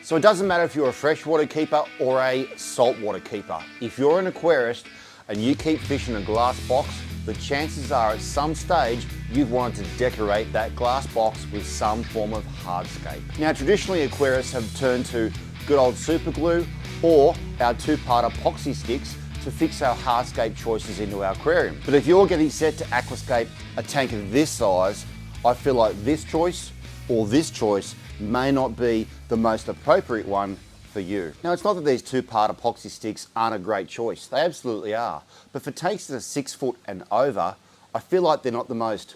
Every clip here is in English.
So it doesn't matter if you're a freshwater keeper or a saltwater keeper. If you're an aquarist and you keep fish in a glass box, the chances are at some stage you've wanted to decorate that glass box with some form of hardscape. Now traditionally aquarists have turned to good old super glue or our two-part epoxy sticks to fix our hardscape choices into our aquarium. But if you're getting set to aquascape a tank of this size, I feel like this choice or this choice may not be the most appropriate one for you. Now it's not that these two-part epoxy sticks aren't a great choice, they absolutely are. But for tanks that are 6 foot and over, I feel like they're not the most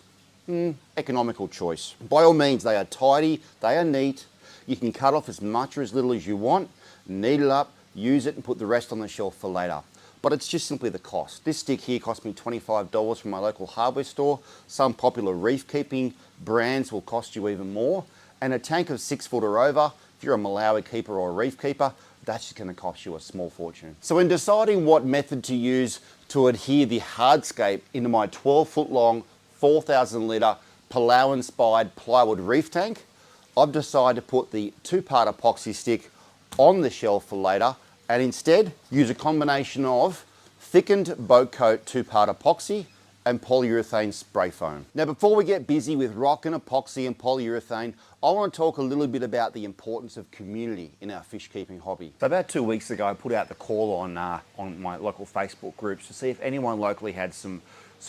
economical choice. By all means, they are tidy, they are neat, you can cut off as much or as little as you want, knead it up, use it and put the rest on the shelf for later. But it's just simply the cost. This stick here cost me $25 from my local hardware store. Some popular reef keeping brands will cost you even more. And a tank of 6 foot or over, if you're a Malawi keeper or a reef keeper, that's just going to cost you a small fortune. So in deciding what method to use to adhere the hardscape into my 12 foot long, 4,000 litre Palau inspired plywood reef tank, I've decided to put the two-part epoxy stick on the shelf for later and instead use a combination of thickened BoteCote two-part epoxy and polyurethane spray foam. Now before we get busy with rock and epoxy and polyurethane, I want to talk a little bit about the importance of community in our fish keeping hobby. So about 2 weeks ago I put out the call on my local Facebook groups to see if anyone locally had some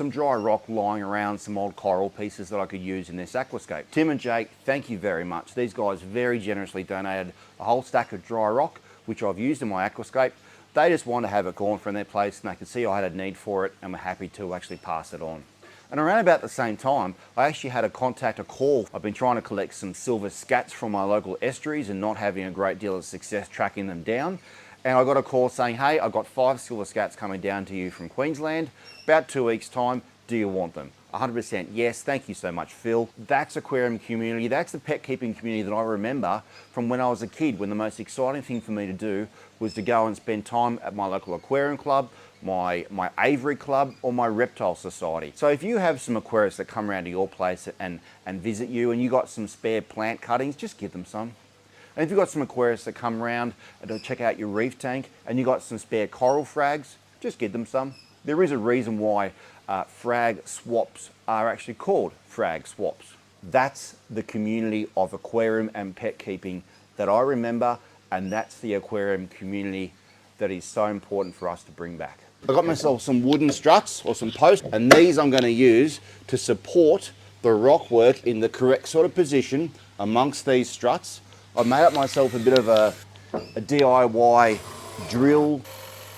dry rock lying around, some old coral pieces that I could use in this aquascape. Tim and Jake, thank you very much. These guys very generously donated a whole stack of dry rock, which I've used in my aquascape. They just wanted to have it gone from their place and they could see I had a need for it and were happy to actually pass it on. And around about the same time, I actually had a call. I've been trying to collect some silver scats from my local estuaries and not having a great deal of success tracking them down. And I got a call saying, hey, I've got 5 silver scats coming down to you from Queensland. About 2 weeks time, do you want them? 100% yes, thank you so much, Phil. That's aquarium community, that's the pet keeping community that I remember from when I was a kid, when the most exciting thing for me to do was to go and spend time at my local aquarium club, my aviary club, or my reptile society. So if you have some aquarists that come around to your place and visit you and you got some spare plant cuttings, just give them some. And if you've got some aquarists that come around to check out your reef tank and you got some spare coral frags, just give them some. There is a reason why frag swaps are actually called frag swaps. That's the community of aquarium and pet keeping that I remember, and that's the aquarium community that is so important for us to bring back. I got myself some wooden struts or some posts, and these I'm going to use to support the rock work in the correct sort of position amongst these struts. I've made up myself a bit of a DIY drill,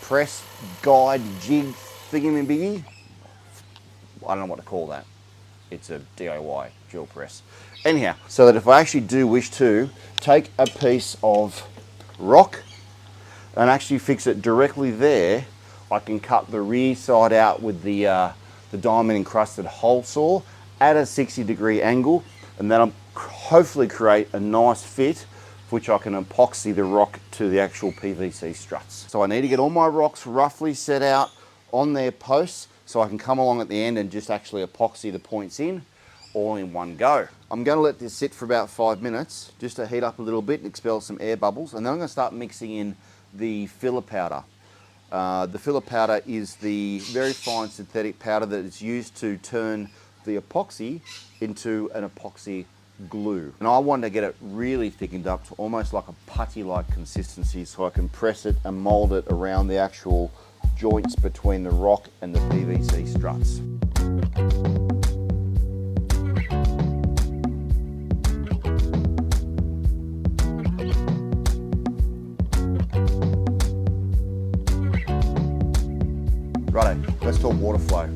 press, guide, jig, thingy-biggy. I don't know what to call that. It's a DIY drill press. Anyhow, so that if I actually do wish to take a piece of rock and actually fix it directly there, I can cut the rear side out with the diamond encrusted hole saw at a 60-degree angle, and then I'll hopefully create a nice fit which I can epoxy the rock to the actual PVC struts. So I need to get all my rocks roughly set out on their posts so I can come along at the end and just actually epoxy the points in all in one go. I'm going to let this sit for about 5 minutes just to heat up a little bit and expel some air bubbles, and then I'm going to start mixing in the filler powder. The filler powder is the very fine synthetic powder that is used to turn the epoxy into an epoxy glue. And I want to get it really thickened up to almost like a putty-like consistency so I can press it and mold it around the actual joints between the rock and the PVC struts. Righto, let's talk water flow.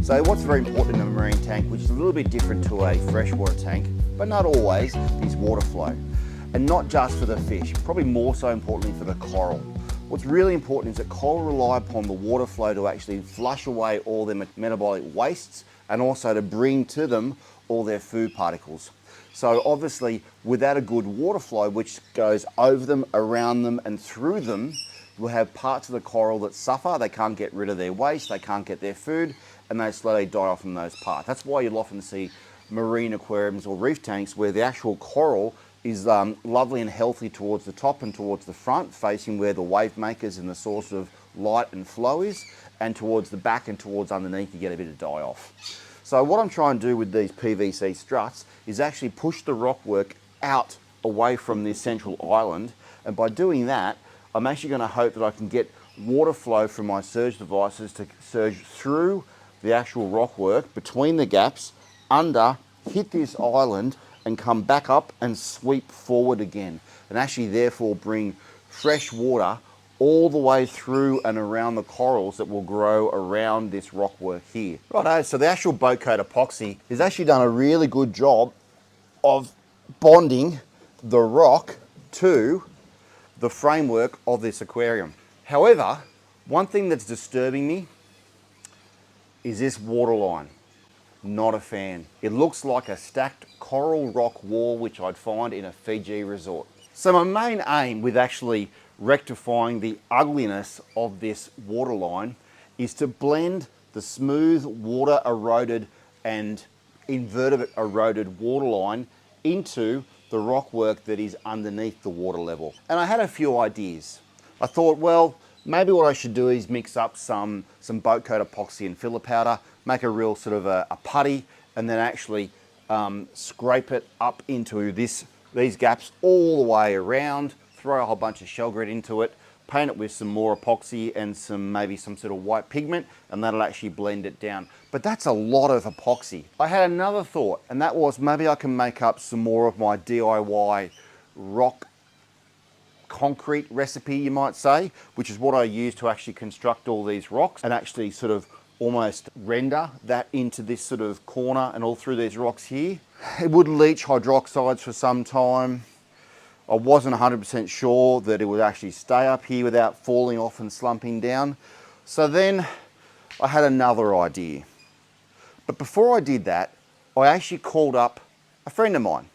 So what's very important in a marine tank, which is a little bit different to a freshwater tank, but not always, is water flow. And not just for the fish, probably more so importantly for the coral. What's really important is that coral rely upon the water flow to actually flush away all their metabolic wastes and also to bring to them all their food particles. So obviously without a good water flow which goes over them, around them and through them, we'll have parts of the coral that suffer. They can't get rid of their waste, they can't get their food, and they slowly die off in those parts. That's why you'll often see marine aquariums or reef tanks where the actual coral is lovely and healthy towards the top and towards the front, facing where the wave makers and the source of light and flow is, and towards the back and towards underneath you get a bit of die off. So what I'm trying to do with these PVC struts is actually push the rockwork out away from this central island, and by doing that I'm actually going to hope that I can get water flow from my surge devices to surge through the actual rockwork between the gaps, under, hit this island and come back up and sweep forward again, and actually therefore bring fresh water all the way through and around the corals that will grow around this rockwork here. Righto, so the actual BoteCote Epoxy has actually done a really good job of bonding the rock to the framework of this aquarium. However, one thing that's disturbing me is this waterline. Not a fan. It looks like a stacked coral rock wall which I'd find in a Fiji resort. So my main aim with actually rectifying the ugliness of this waterline is to blend the smooth water eroded and invertebrate eroded waterline into the rockwork that is underneath the water level. And I had a few ideas. I thought, well, maybe what I should do is mix up some BoteCote epoxy and filler powder, make a real sort of a putty, and then actually scrape it up into these gaps all the way around, throw a whole bunch of shell grit into it, paint it with some more epoxy and maybe some sort of white pigment, and that'll actually blend it down. But that's a lot of epoxy. I had another thought, and that was maybe I can make up some more of my DIY rock concrete recipe, you might say, which is what I use to actually construct all these rocks and actually sort of almost render that into this sort of corner and all through these rocks here. It would leach hydroxides for some time. I wasn't 100% sure that it would actually stay up here without falling off and slumping down. So then I had another idea. But before I did that, I actually called up a friend of mine.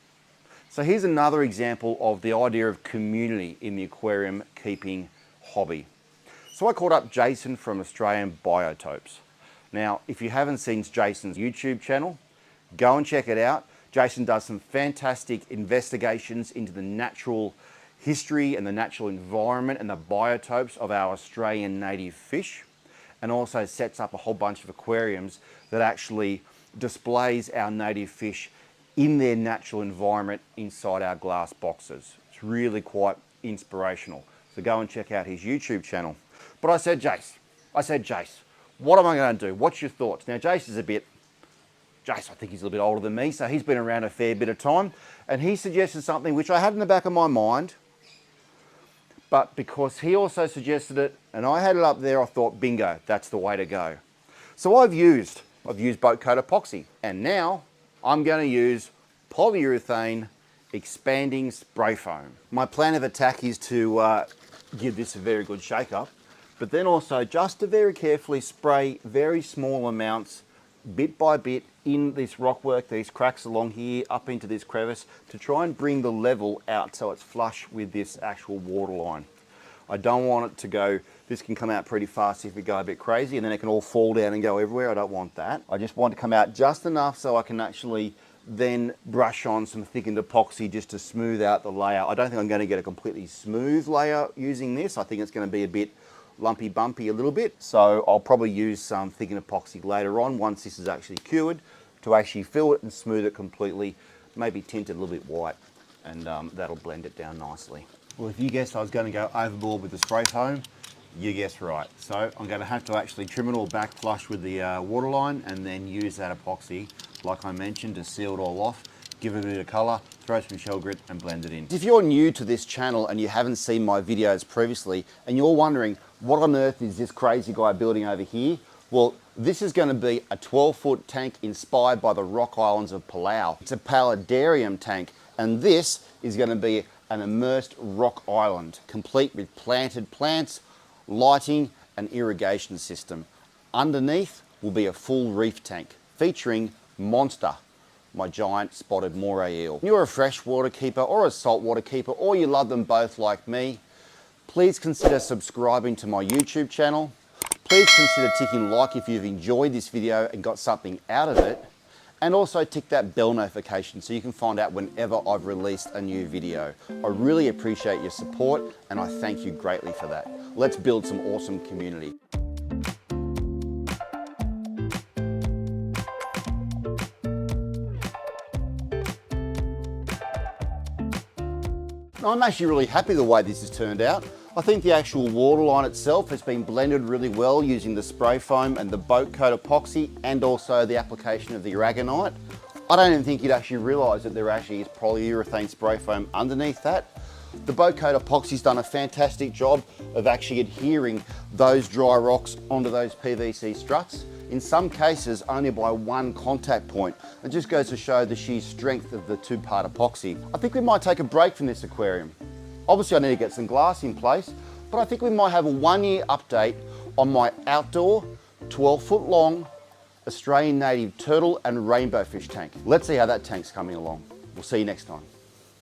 So here's another example of the idea of community in the aquarium keeping hobby. So I called up Jason from Australian Biotopes. Now, if you haven't seen Jason's YouTube channel, go and check it out. Jason does some fantastic investigations into the natural history and the natural environment and the biotopes of our Australian native fish, and also sets up a whole bunch of aquariums that actually displays our native fish in their natural environment inside our glass boxes. It's really quite inspirational. So go and check out his YouTube channel. But I said, Jace, what am I going to do? What's your thoughts? Now, Jace, I think he's a little bit older than me, so he's been around a fair bit of time, and he suggested something which I had in the back of my mind, but because he also suggested it and I had it up there, I thought, bingo, that's the way to go. So I've used BoteCote Epoxy, and now I'm going to use polyurethane expanding spray foam. My plan of attack is to give this a very good shake up, but then also just to very carefully spray very small amounts, bit by bit, in this rockwork, these cracks along here, up into this crevice, to try and bring the level out so it's flush with this actual waterline. I don't want it to go, this can come out pretty fast if we go a bit crazy, and then it can all fall down and go everywhere. I don't want that. I just want it to come out just enough so I can actually then brush on some thickened epoxy just to smooth out the layer. I don't think I'm going to get a completely smooth layer using this. I think it's going to be a bit lumpy bumpy a little bit, so I'll probably use some thickened epoxy later on once this is actually cured to actually fill it and smooth it completely, maybe tint it a little bit white, and that'll blend it down nicely. Well, if you guessed I was going to go overboard with the spray foam, you guessed right. So I'm going to have to actually trim it all back flush with the waterline, and then use that epoxy, like I mentioned, to seal it all off, give it a bit of colour, throw some shell grit and blend it in. If you're new to this channel and you haven't seen my videos previously, and you're wondering, what on earth is this crazy guy building over here? Well, this is going to be a 12-foot tank inspired by the rock islands of Palau. It's a paludarium tank, and this is going to be an immersed rock island, complete with planted plants, lighting and irrigation system. Underneath will be a full reef tank featuring Monster, my giant spotted moray eel. If you're a freshwater keeper or a saltwater keeper, or you love them both like me, please consider subscribing to my YouTube channel. Please consider ticking like if you've enjoyed this video and got something out of it. and also tick that bell notification so you can find out whenever I've released a new video. I really appreciate your support and I thank you greatly for that. Let's build some awesome community. I'm actually really happy the way this has turned out. I think the actual waterline itself has been blended really well using the spray foam and the BoteCote Epoxy and also the application of the aragonite. I don't even think you'd actually realise that there actually is polyurethane spray foam underneath that. The BoteCote Epoxy's done a fantastic job of actually adhering those dry rocks onto those PVC struts. In some cases only by one contact point. It just goes to show the sheer strength of the two-part epoxy. I think we might take a break from this aquarium. Obviously I need to get some glass in place, but I think we might have a 1-year update on my outdoor 12-foot long Australian native turtle and rainbow fish tank. Let's see how that tank's coming along. We'll see you next time.